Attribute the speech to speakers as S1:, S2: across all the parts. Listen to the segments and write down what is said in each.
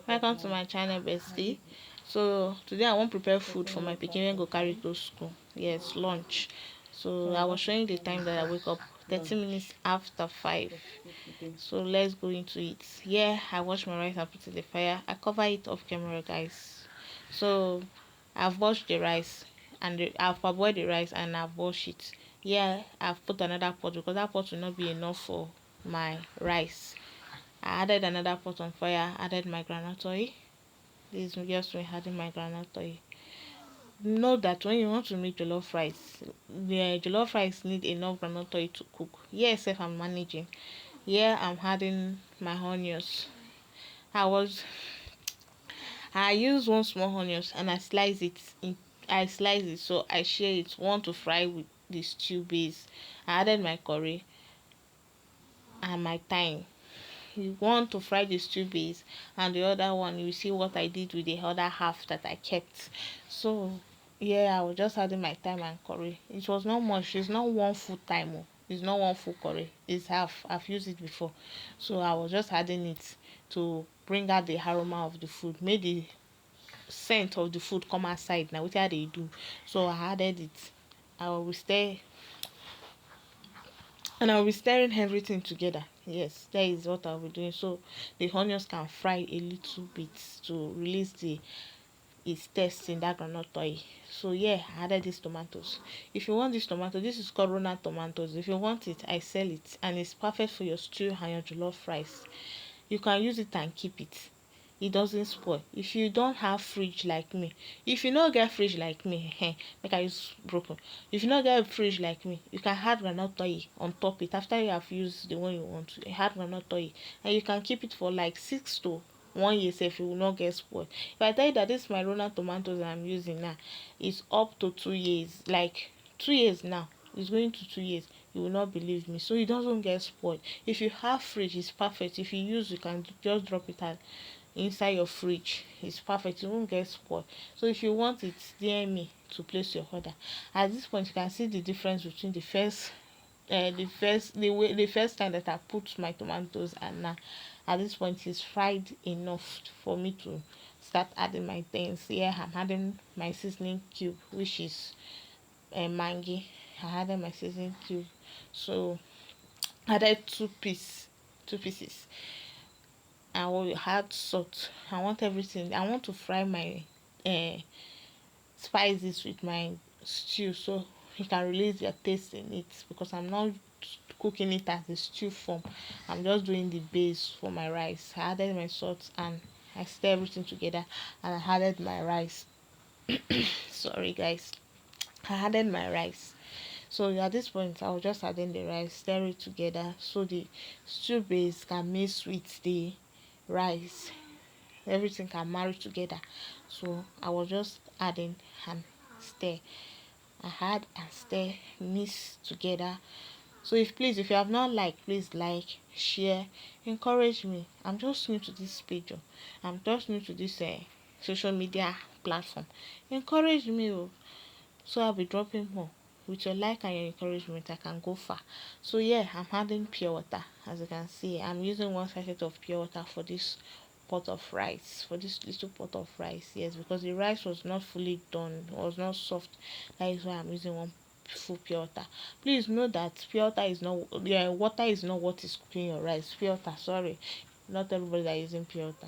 S1: Welcome to my channel, bestie. So today I want prepare food for my pikin when go carry go school. Yes, lunch. So I was showing the time that I wake up 30 minutes after 5. So let's go into it. Yeah, I wash my rice and put it in the fire. I cover it off camera, guys. So I've washed the rice and I've parboiled the rice and I've washed it. Yeah, I've put another pot because that pot will not be enough for my rice. I added another pot on fire, added my groundnut oil. This is just me adding my groundnut oil. Know that when you want to make jollof rice, the jollof rice need enough groundnut oil to cook. Yes, if I'm managing. Here I'm adding my onions. I was I use one small onions and I slice it so I share it one to fry with the stew base. I added my curry and my thyme. You want to fry the stew base and the other one you see what I did with the other half that I kept. So yeah, I was just adding my thyme and curry. It was not much. It's not one full thyme. Oh. It's not one full curry. It's half. I've used it before. So I was just adding it to bring out the aroma of the food. Make the scent of the food come outside. Now what they do? So I added it. I will stir and I'll be stirring everything together. Yes, that is what I'll be doing. So the onions can fry a little bit to release the its taste in that groundnut oil. So yeah, I added these tomatoes. If you want this tomato, this is called Rona tomatoes. If you want it, I sell it and it's perfect for your stew and your jollof rice. You can use it and keep it. It doesn't spoil. If you don't have fridge like me, if you no get fridge like me, make I use broken. If you no get fridge like me, you can add groundnut oil on top it after you have used the one you want to. Add groundnut oil and you can keep it for like 6 to 1 year if you will not get spoiled. If I tell you that this my Rona tomatoes I'm using now is up to 2 years, like 2 years now, it's going to 2 years, you will not believe me. So it doesn't get spoiled. If you have fridge, it's perfect. If you use, you can just drop it out inside your fridge. It's perfect. It won't get spoiled. So if you want it, DM me to place your order. At this point, you can see the difference between the first time that I put my tomatoes and now at this point it's fried enough for me to start adding my things. Here I'm adding my seasoning cube, which is Maggi. I added my seasoning cube. So I added two pieces. I will add salt. I want everything. I want to fry my uh, spices with my stew so you can release your taste in it because I'm not cooking it as a stew form. I'm just doing the base for my rice. I added my salt and I stir everything together and I added my rice. Sorry guys. I added my rice. So at this point I was just adding the rice, stir it together so the stew base can mix with the rice. Everything can marry together. So I was just adding and stir. I add and stir, mix together. So if you have not liked, please like, share, encourage me. I'm just new to this page. Oh. I'm just new to this social media platform. Encourage me. Oh. So I'll be dropping more. With your like and your encouragement, I can go far. So yeah, I'm adding pure water. As you can see, I'm using one sachet of pure water for this pot of rice. For this little pot of rice, yes, because the rice was not fully done, was not soft. That is why I'm using one full pure water. Please know that pure water is not water is not what is cooking your rice. Pure water, sorry, not everybody that is using pure water.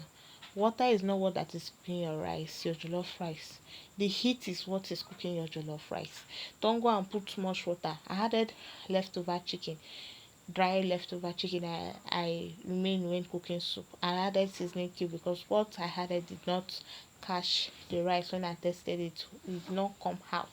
S1: Water is not what that is cooking your rice, your jollof rice. The heat is what is cooking your jollof rice. Don't go and put too much water. I added leftover chicken, dry leftover chicken I remain when cooking soup. I added seasoning cube because what I added did not catch the rice when I tested it. It did not come out.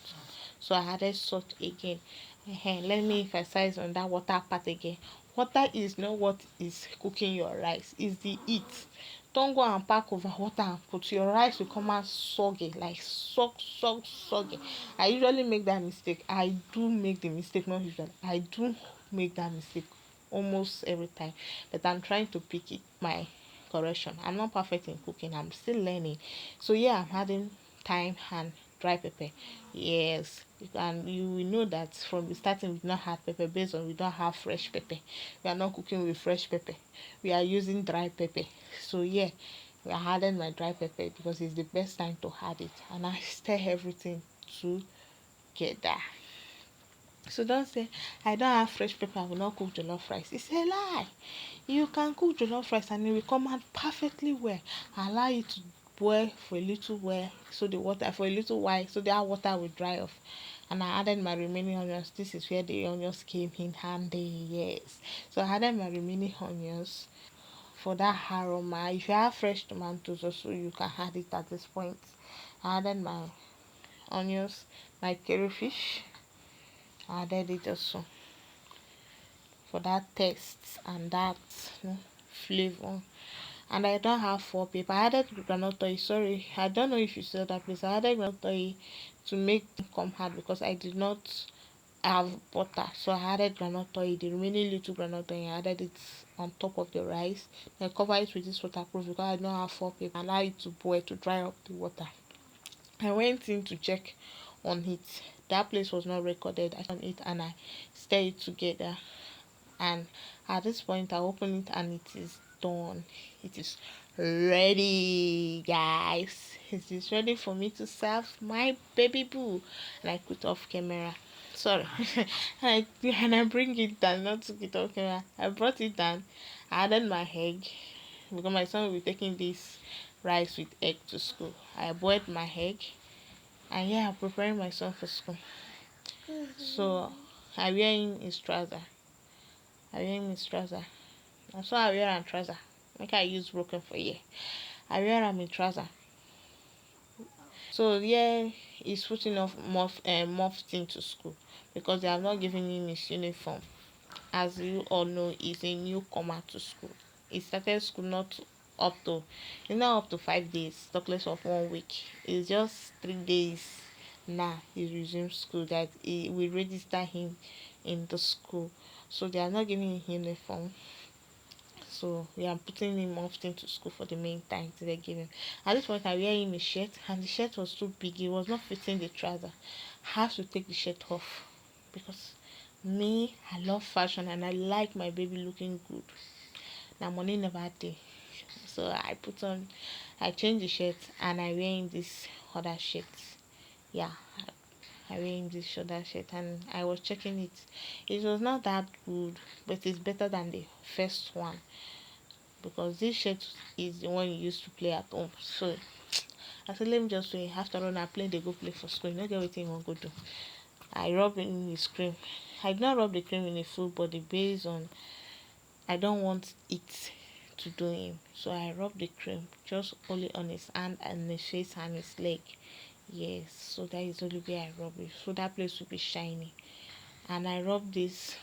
S1: So I added salt again. Let me emphasize on that water part again. Water is not what is cooking your rice, it's the heat. Don't go and pack over water and put your rice will come out soggy, like soggy. I usually make that mistake. I do make the mistake, not usually. I do make that mistake almost every time, but I'm trying to pick it my correction. I'm not perfect in cooking. I'm still learning. So yeah, I'm adding thyme and dry pepper. Yes, and you will know that from the starting we do not have pepper based on we don't have fresh pepper. We are not cooking with fresh pepper. We are using dry pepper. So yeah, I added my dry pepper because it's the best time to add it, and I stir everything together. So don't say I don't have fresh pepper, I will not cook jollof rice. It's a lie. You can cook jollof rice and it will come out perfectly well. Allow it to boil for a little while, so the water for a little while, so that water will dry off. And I added my remaining onions. This is where the onions came in handy. Yes. So I added my remaining onions for that aroma. If you have fresh tomatoes also, you can add it at this point. I added my onions, my crayfish. I added it also for that taste and that, flavor. And I don't have four paper. I added groundnut oil. Sorry, I don't know if you saw that place. I added groundnut oil to make it come hard because I did not have butter. So I added groundnut oil. The remaining little groundnut oil, I added it on top of the rice. Then cover it with this waterproof because I don't have four paper. Allow it to boil to dry up the water. I went in to check on it. That place was not recorded. I on it and I stir it together. And at this point, I open it and it is done. It is ready, guys. It is ready for me to serve my baby boo. And I put off camera. Sorry. and I bring it down, not to get off camera. I brought it down. I added my egg because my son will be taking this rice with egg to school. I boiled my egg, and yeah, I'm preparing my son for school. So I wear him his trouser. I wear him his trouser. And so I wear him trouser. Make I use broken for you. I wear him in trouser. So yeah, he's putting off muffed into school because they have not given him his uniform. As you all know, he's a newcomer to school. He started school not up to it's not up to 5 days, talk less of 1 week. It's just 3 days now he resumed school that we register him in the school. So they are not giving him uniform. So we are putting him off into school for the meantime till they give him. At this point I wear him a shirt and the shirt was too big, it was not fitting the trouser. I have to take the shirt off because me, I love fashion and I like my baby looking good. Now money never did. So I change the shirt and I wear him this other shirt. Yeah, I wear him this shoulder shirt and I was checking it. It was not that good, but it's better than the first one because this shirt is the one you used to play at home. So I said, let me just wait. After all, I play, they go play for school. You know, get what you want to go do. I rub in his cream. I did not rub the cream in the full body based on I don't want it to do him. So I rub the cream just only on his hand and his face and his leg. Yes, so that is only where I rub it. So that place will be shiny. And I rub this.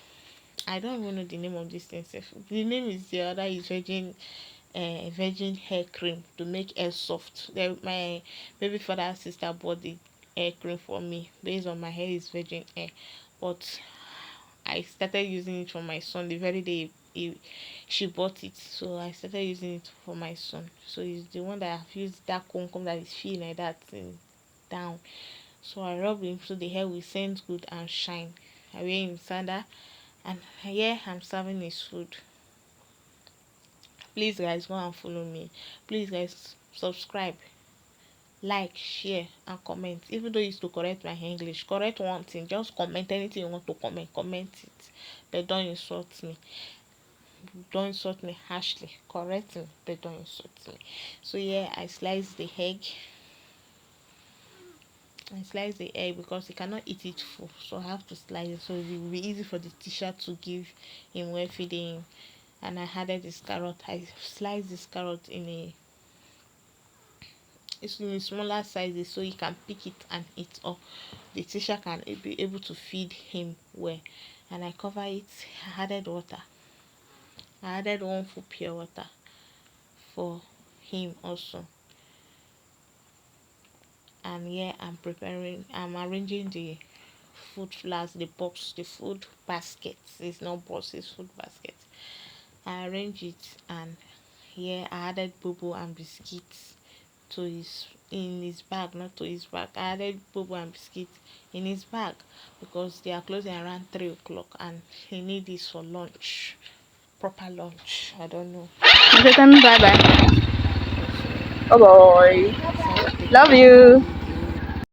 S1: I don't even know the name of this thing. The name is the other is virgin hair cream to make hair soft. My baby father sister bought the hair cream for me based on my hair is virgin hair, but I started using it for my son the very day she bought it. So I started using it for my son. So it's the one that I've used that comb that is feeling like that down. So I rub him so the hair will scent good and shine. I wear him sandal and here I'm serving his food. Please guys go and follow me. Please guys subscribe, like, share and comment. Even though it's to correct my English, correct one thing, just comment anything you want to comment it, but don't insult me. Don't insult me harshly. Correct me, but don't insult me. So yeah, I slice the egg. Because he cannot eat it full, so I have to slice it so it will be easy for the teacher to give him when feeding him. And I added this carrot. I sliced this carrot it's in smaller sizes so he can pick it and eat, or the teacher can be able to feed him well. And I cover it. I added water. I added one full pure water for him also. And here I'm arranging the food flowers, the food baskets. It's not box, it's food basket. I arrange it, and here I added bobo and biscuits to his bag, not to his bag. I added bobo and biscuits in his bag because they are closing around 3 o'clock and he needs this for lunch. Proper lunch. I don't know. Bye bye.
S2: Bye bye.
S1: So take
S2: Love
S1: care.
S2: you.